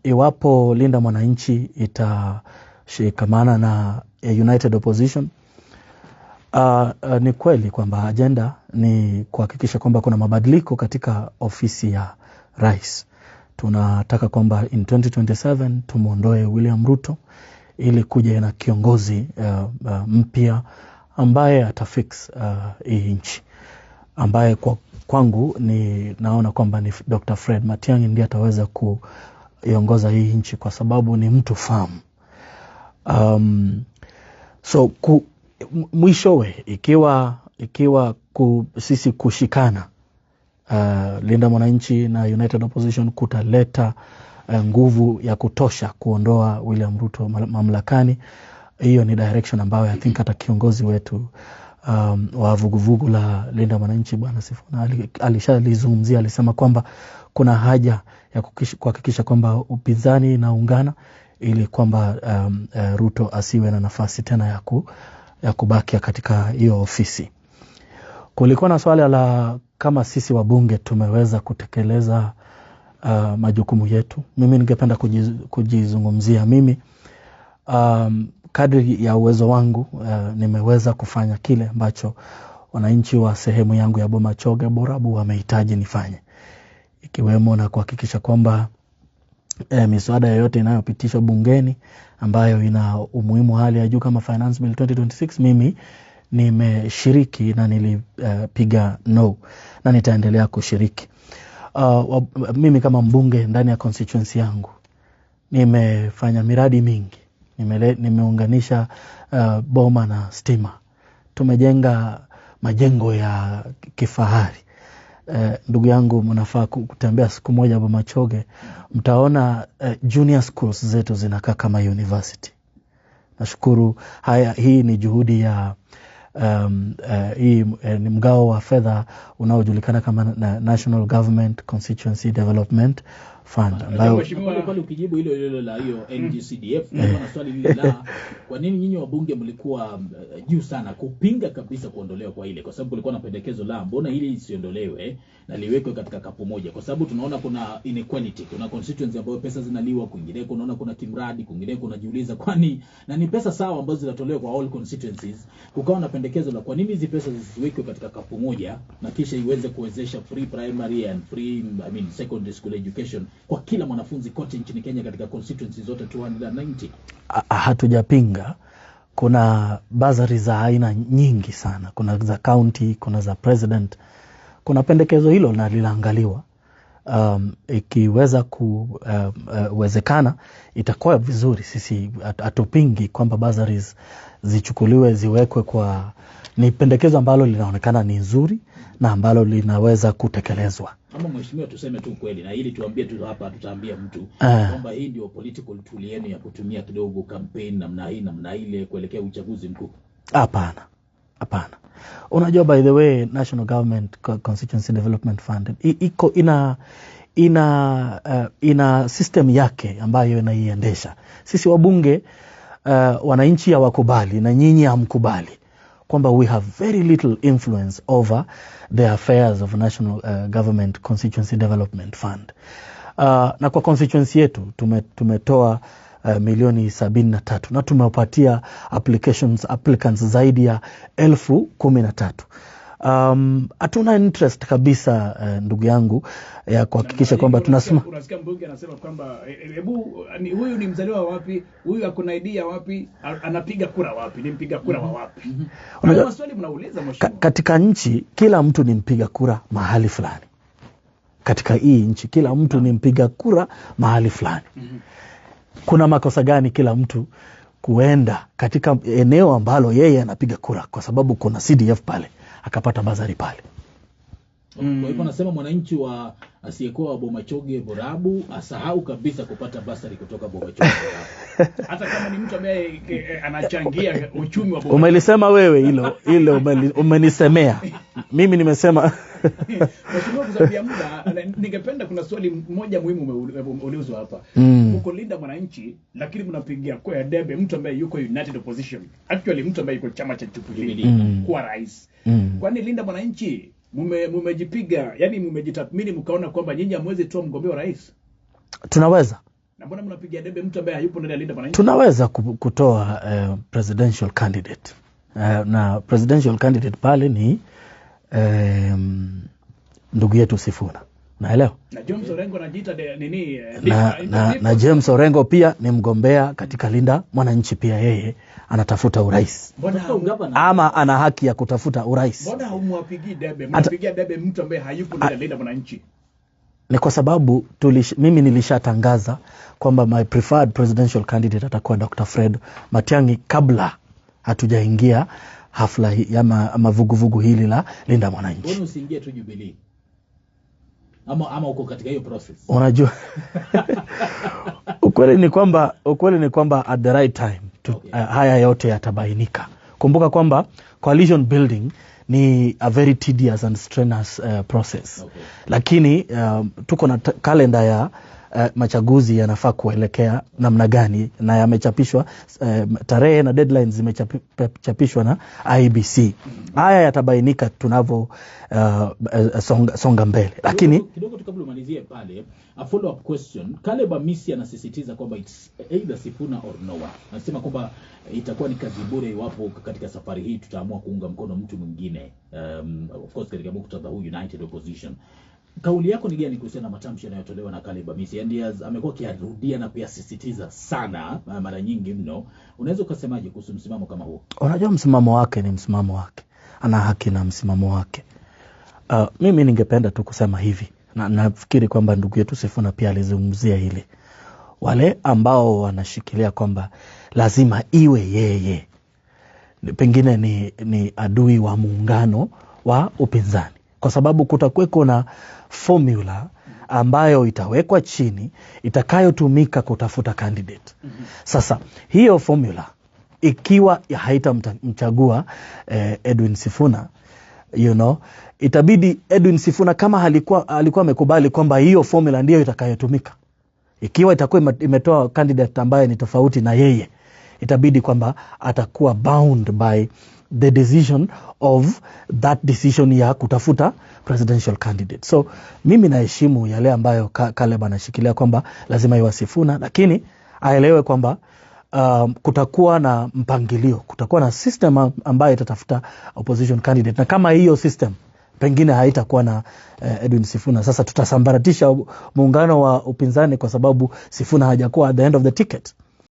Iwapo Linda Mwananchi itashikamana na United Opposition, ni kweli kwamba agenda ni kuhakikisha kwamba kuna mabadiliko katika ofisi ya rais. Tunataka kwamba in 2027 tumuondoe William Ruto ili kuja na kiongozi mpya ambaye atafix hii nchi, ambaye kwangu ni naona kwamba ni Dr. Fred Matiang'i ndiye ataweza kuiongoza hii nchi kwa sababu ni mtu famu. So mwishowe ikiwa sisi kushikana Linda Mwananchi na United Opposition kutaleta nguvu ya kutosha kuondoa William Ruto mamlakani, hiyo ni direction ambayo I think hata kiongozi wetu wa vuguvugu la Linda Mwananchi Bwana Sifuna alishalizungumzia. Alisema kwamba kuna haja ya kuhakikisha kwamba upinzani na ungana ili kwamba Ruto asiwe na nafasi tena ya kubaki katika hiyo ofisi. Kulikuwa na swali la kama sisi wabunge tumeweza kutekeleza majukumu yetu. Mimi ningependa kujizungumzia mimi. Kadri ya uwezo wangu nimeweza kufanya kile ambacho wananchi wa sehemu yangu ya Bomachoge Borabu wamehitaji nifanye, ikiwemo na kuhakikisha kwamba miswada yote inayopitishwa bungeni ambayo ina umuhimu hali ya juu kama Finance Bill 2026 mimi nimeshiriki na nilipiga no na nitaendelea kushiriki. Mimi kama mbunge ndani ya constituency yangu nimefanya miradi mingi. Nimeunganisha boma na stima. Tumejenga majengo ya kifahari. Ndugu yangu mnafaa kutembea siku moja Bomachoge, mtaona junior schools zetu zinakaa kama university. Nashukuru hii ni juhudi ya hii ni mgao wa fedha unaojulikana kama National Government Constituency Development Fund. Mheshimiwa, pale ukijibu hilo la hiyo NGCDF, na swali lile la kwa nini nyinyi wabunge mlikuwa juu sana kupinga kabisa kuondolewa kwa ile, kwa sababu kulikuwa na pendekezo la mbona hili isiondolewe na liwekwe katika kapu moja, kwa sababu tunaona kuna inequality, kuna constituency ambayo pesa zinaliwa, kwingine kunaona kuna kimradi, kwingine kunajiuliza kwani na ni pesa sawa ambazo zinatolewa kwa all constituencies. Kukawa na pendekezo la kwa nini hizi pesa zisiwekwe katika kapu moja na kisha iweze kuwezesha free primary and free secondary school education kwa kila mwanafunzi kote nchini Kenya katika constituencies zote 290. Hatujapinga. Kuna bazari za aina nyingi sana. Kuna za county, kuna za president. Kuna pendekezo hilo na linaangaliwa. Ikiweza kuwezekana itakuwa vizuri. Sisi hatupingi kwamba bazaries zichukuliwe ziwekwe kwa, ni pendekezo ambalo linaonekana ni nzuri na ambalo linaweza kutekelezwa. Kama mheshimiwa tuseme tu kweli na ili tuambie tu hapa tutaambia mtu kwamba hii ndio political tool yenu ya kutumia kidogo campaign namna hii namna ile kuelekea uchaguzi mkuu. Hapana. Unajua, by the way, National Government Constituency Development Fund iko ina system yake ambayo inaiendesha. Sisi wabunge wananchi hawakubali na nyinyi hamkubali kwamba we have very little influence over the affairs of National Government Constituency Development Fund. Na kwa constituency yetu tumetoa milioni 73 na tumewapatia applicants zaidi ya 13,000. Hatuna interest kabisa ndugu yangu ya kuhakikisha kwamba tunasema. Unasikia mbunge anasema kwamba huyu ni mzaliwa wapi, huyu akuna idea wapi, anapiga kura wapi, ni mpiga kura wa wapi? Maswali mnauliza mheshimiwa. Katika nchi kila mtu ni mpiga kura mahali fulani. Katika hii nchi kila mtu ni mpiga kura mahali fulani. Kuna makosa gani kila mtu kuenda katika eneo ambalo yeye anapiga kura kwa sababu kuna CDF pale akapata bazari pale? Kwa hivyo nasema mwananchi wa asiyekuwa wa Bomachoge Borabu asahau kabisa kupata basari kutoka Bomachoge Borabu. Hata kama ni mtu ambaye anachangia uchumi wa Bomachoge. Umelisema wewe hilo umenisemea. Mimi nimesema. Mheshimiwa, kusabia muda ningependa kuna swali moja muhimu umeulizwa hapa. Uko Linda Mwananchi lakini mnapigia kwa debe mtu ambaye yuko United Opposition. Actually mtu ambaye yuko chama cha Jubilee kwa rais. Kwani Linda Mwananchi mumejipiga, yani mmejitathmini mkaona kwamba nyinyi hamwezi toa mgombea wa rais? Tunaweza. Na mbona mnapigia debe mtu ambaye hayupo ndani ya Linda Mwananchi? Tunaweza kutoa presidential candidate. Na presidential candidate pale ni ndugu yetu Sifuna. Naelewa. Na James Orengo anajiita nini? Na James Orengo pia ni mgombea katika Linda Mwananchi, pia yeye anatafuta urais. Ama ana haki ya kutafuta urais. Mbona humwapigii debe? Mnapigia debe mtu ambaye hayupo ndani ya Linda Mwananchi? Ni kwa sababu mimi nilishatangaza kwamba my preferred presidential candidate atakuwa Dr. Fred Matiang'i kabla hatujaingia hafla ama vuguvugu hili la Linda Mwananchi. Mbona usiingie tu Jubilee? Ama uko katika hiyo process? Unajua ukweli ni kwamba at the right time haya yote yatabainika. Kumbuka kwamba coalition building ni a very tedious and strenuous process. Okay. Lakini tuko na kalenda ya machaguzi yanafaa kuelekea namna gani, na yamechapishwa tarehe na deadlines zimechapishwa na IEBC. Haya yatabainika tunavyo songa mbele. Lakini kidogo kabla umalizie pale, a follow up question. Caleb Amisi anasisitiza kwamba it's either Sifuna or no one. Anasema kwamba itakuwa ni kazi bure iwapo katika safari hii tutaamua kuunga mkono mtu mwingine. Of course katika muktadha huu United Opposition. Kauli yako ni gani kuhusiana na matamshi yanayotolewa na Caleb Amisi? Ndiye amekuwa akirudia na kuyasisitiza sana mara nyingi mno. Unaweza ukasemaje kuhusu msimamo kama huo? Unajua msimamo wake ni msimamo wake. Ana haki na msimamo wake. Mimi ningependa tu kusema hivi. Na nafikiri kwamba ndugu yetu Sifuna pia alizungumzia hili. Wale ambao wanashikilia kwamba lazima iwe yeye, pengine ni adui wa muungano wa upinzani. Kwa sababu kutakuweko na formula ambayo itawekwa chini itakayotumika kutafuta candidate. Sasa hiyo formula ikiwa haitamchagua Edwin Sifuna, itabidi Edwin Sifuna kama alikuwa amekubali kwamba hiyo formula ndiyo itakayotumika, ikiwa itakuwa imetoa candidate ambaye ni tofauti na yeye, itabidi kwamba atakuwa bound by the decision of that decision ya kutafuta presidential candidate. So mimi naheshimu yale ambayo Caleb anashikilia kwamba lazima iwe Sifuna, lakini aelewe kwamba kutakuwa na mpangilio, kutakuwa na system ambayo itatafuta opposition candidate, na kama hiyo system pengine haitakuwa na Edwin Sifuna, sasa tutasambaratisha muungano wa upinzani kwa sababu Sifuna hajakuwa at the end of the ticket.